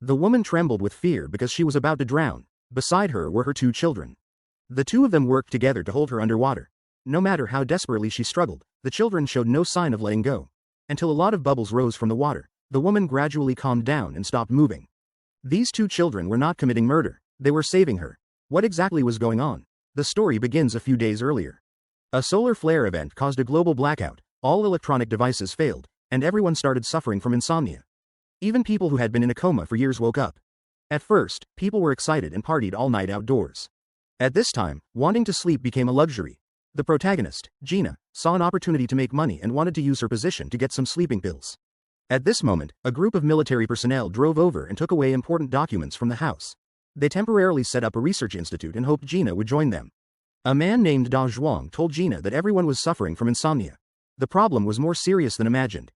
The woman trembled with fear because she was about to drown. Beside her were her two children. The two of them worked together to hold her underwater. No matter how desperately she struggled, the children showed no sign of letting go. Until a lot of bubbles rose from the water, the woman gradually calmed down and stopped moving. These two children were not committing murder, they were saving her. What exactly was going on? The story begins a few days earlier. A solar flare event caused a global blackout, all electronic devices failed, and everyone started suffering from insomnia. Even people who had been in a coma for years woke up. At first, people were excited and partied all night outdoors. At this time, wanting to sleep became a luxury. The protagonist, Gina, saw an opportunity to make money and wanted to use her position to get some sleeping pills. At this moment, a group of military personnel drove over and took away important documents from the house. They temporarily set up a research institute and hoped Gina would join them. A man named Da Zhuang told Gina that everyone was suffering from insomnia. The problem was more serious than imagined.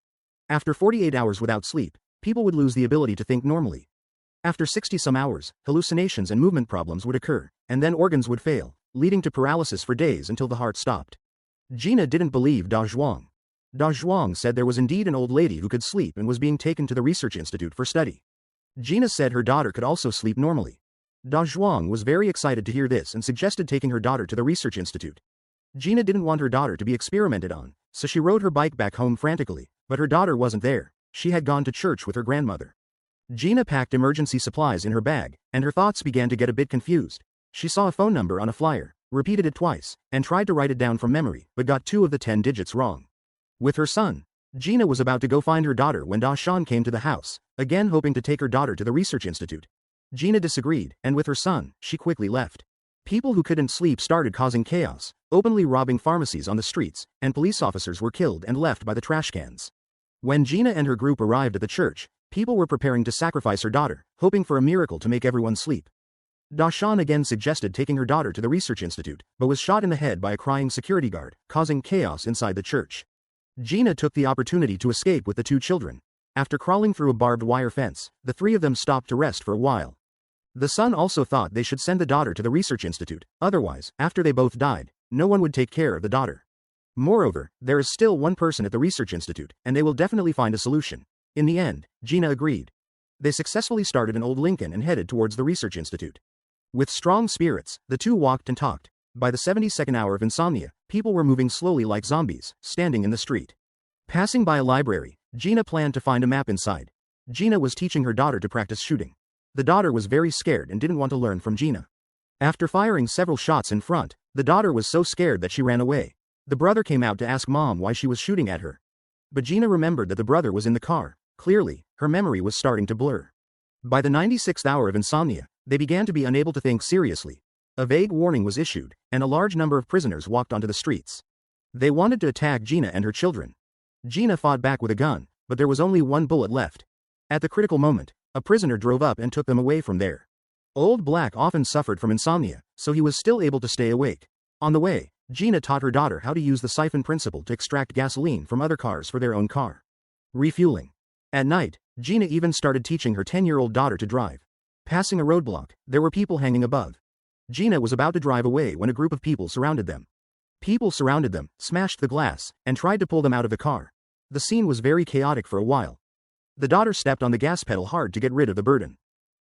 After 48 hours without sleep, people would lose the ability to think normally. After 60-some hours, hallucinations and movement problems would occur, and then organs would fail, leading to paralysis for days until the heart stopped. Gina didn't believe Da Zhuang. Da Zhuang said there was indeed an old lady who could sleep and was being taken to the research institute for study. Gina said her daughter could also sleep normally. Da Zhuang was very excited to hear this and suggested taking her daughter to the research institute. Gina didn't want her daughter to be experimented on, so she rode her bike back home frantically, but her daughter wasn't there. She had gone to church with her grandmother. Gina packed emergency supplies in her bag, and her thoughts began to get a bit confused. She saw a phone number on a flyer, repeated it twice, and tried to write it down from memory, but got 2 of the 10 digits wrong. With her son, Gina was about to go find her daughter when Da Shan came to the house, again hoping to take her daughter to the research institute. Gina disagreed, and with her son, she quickly left. People who couldn't sleep started causing chaos, openly robbing pharmacies on the streets, and police officers were killed and left by the trash cans. When Gina and her group arrived at the church, people were preparing to sacrifice her daughter, hoping for a miracle to make everyone sleep. Da Shan again suggested taking her daughter to the research institute, but was shot in the head by a crying security guard, causing chaos inside the church. Gina took the opportunity to escape with the 2 children. After crawling through a barbed wire fence, the 3 of them stopped to rest for a while. The son also thought they should send the daughter to the research institute, otherwise, after they both died, no one would take care of the daughter. Moreover, there is still one person at the research institute, and they will definitely find a solution. In the end, Gina agreed. They successfully started an old Lincoln and headed towards the research institute. With strong spirits, the 2 walked and talked. By the 72nd hour of insomnia, people were moving slowly like zombies, standing in the street. Passing by a library, Gina planned to find a map inside. Gina was teaching her daughter to practice shooting. The daughter was very scared and didn't want to learn from Gina. After firing several shots in front, the daughter was so scared that she ran away. The brother came out to ask mom why she was shooting at her. But Gina remembered that the brother was in the car. Clearly, her memory was starting to blur. By the 96th hour of insomnia, they began to be unable to think seriously. A vague warning was issued, and a large number of prisoners walked onto the streets. They wanted to attack Gina and her children. Gina fought back with a gun, but there was only 1 bullet left. At the critical moment, a prisoner drove up and took them away from there. Old Black often suffered from insomnia, so he was still able to stay awake. On the way, Gina taught her daughter how to use the siphon principle to extract gasoline from other cars for their own car. Refueling. At night, Gina even started teaching her 10-year-old daughter to drive. Passing a roadblock, there were people hanging above. Gina was about to drive away when a group of people surrounded them. People surrounded them, smashed the glass, and tried to pull them out of the car. The scene was very chaotic for a while. The daughter stepped on the gas pedal hard to get rid of the burden.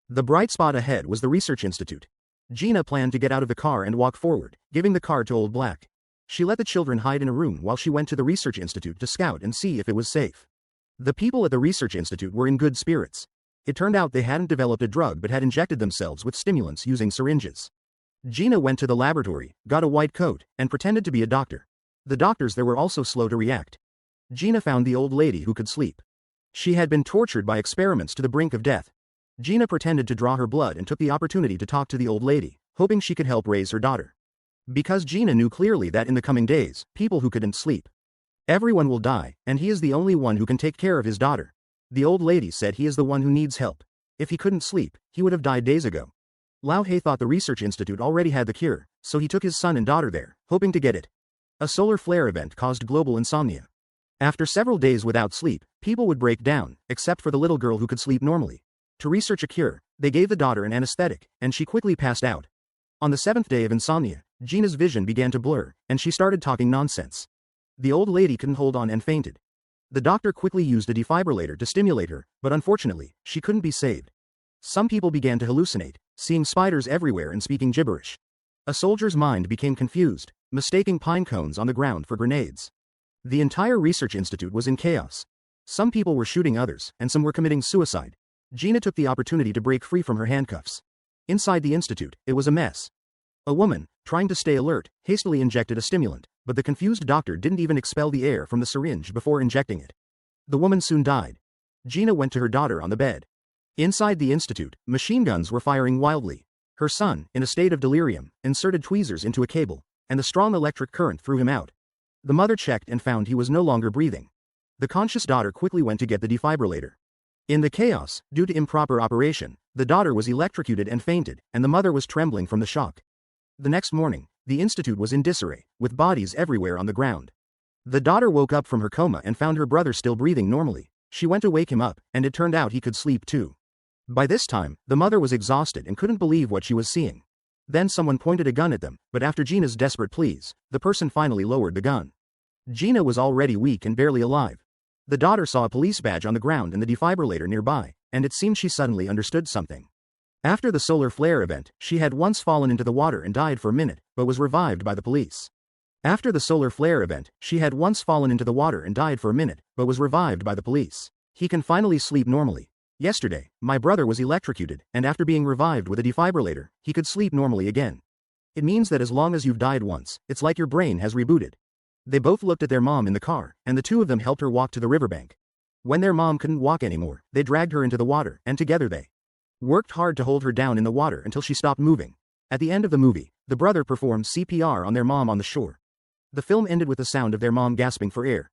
The bright spot ahead was the research institute. Gina planned to get out of the car and walk forward, giving the car to Old Black. She let the children hide in a room while she went to the research institute to scout and see if it was safe. The people at the research institute were in good spirits. It turned out they hadn't developed a drug but had injected themselves with stimulants using syringes. Gina went to the laboratory, got a white coat, and pretended to be a doctor. The doctors there were also slow to react. Gina found the old lady who could sleep. She had been tortured by experiments to the brink of death. Gina pretended to draw her blood and took the opportunity to talk to the old lady, hoping she could help raise her daughter. Because Gina knew clearly that in the coming days, people who couldn't sleep. Everyone will die, and he is the only one who can take care of his daughter. The old lady said he is the one who needs help. If he couldn't sleep, he would have died days ago. Lao He thought the research institute already had the cure, so he took his son and daughter there, hoping to get it. A solar flare event caused global insomnia. After several days without sleep, people would break down, except for the little girl who could sleep normally. To research a cure, they gave the daughter an anesthetic, and she quickly passed out. On the 7th day of insomnia, Gina's vision began to blur, and she started talking nonsense. The old lady couldn't hold on and fainted. The doctor quickly used a defibrillator to stimulate her, but unfortunately, she couldn't be saved. Some people began to hallucinate, seeing spiders everywhere and speaking gibberish. A soldier's mind became confused, mistaking pine cones on the ground for grenades. The entire research institute was in chaos. Some people were shooting others, and some were committing suicide. Gina took the opportunity to break free from her handcuffs. Inside the institute, it was a mess. A woman, trying to stay alert, hastily injected a stimulant, but the confused doctor didn't even expel the air from the syringe before injecting it. The woman soon died. Gina went to her daughter on the bed. Inside the institute, machine guns were firing wildly. Her son, in a state of delirium, inserted tweezers into a cable, and the strong electric current threw him out. The mother checked and found he was no longer breathing. The conscious daughter quickly went to get the defibrillator. In the chaos, due to improper operation, the daughter was electrocuted and fainted, and the mother was trembling from the shock. The next morning, the institute was in disarray, with bodies everywhere on the ground. The daughter woke up from her coma and found her brother still breathing normally. She went to wake him up, and it turned out he could sleep too. By this time, the mother was exhausted and couldn't believe what she was seeing. Then someone pointed a gun at them, but after Gina's desperate pleas, the person finally lowered the gun. Gina was already weak and barely alive. The daughter saw a police badge on the ground and the defibrillator nearby, and it seemed she suddenly understood something. After the solar flare event, she had once fallen into the water and died for a minute, but was revived by the police. After the solar flare event, she had once fallen into the water and died for a minute, but was revived by the police. He can finally sleep normally. Yesterday, my brother was electrocuted, and after being revived with a defibrillator, he could sleep normally again. It means that as long as you've died once, it's like your brain has rebooted. They both looked at their mom in the car, and the two of them helped her walk to the riverbank. When their mom couldn't walk anymore, they dragged her into the water, and together they worked hard to hold her down in the water until she stopped moving. At the end of the movie, the brother performed CPR on their mom on the shore. The film ended with the sound of their mom gasping for air.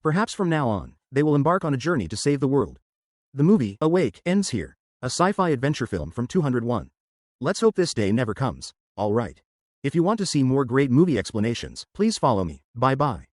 Perhaps from now on, they will embark on a journey to save the world. The movie, Awake, ends here. A sci-fi adventure film from 201. Let's hope this day never comes. Alright. If you want to see more great movie explanations, please follow me. Bye bye.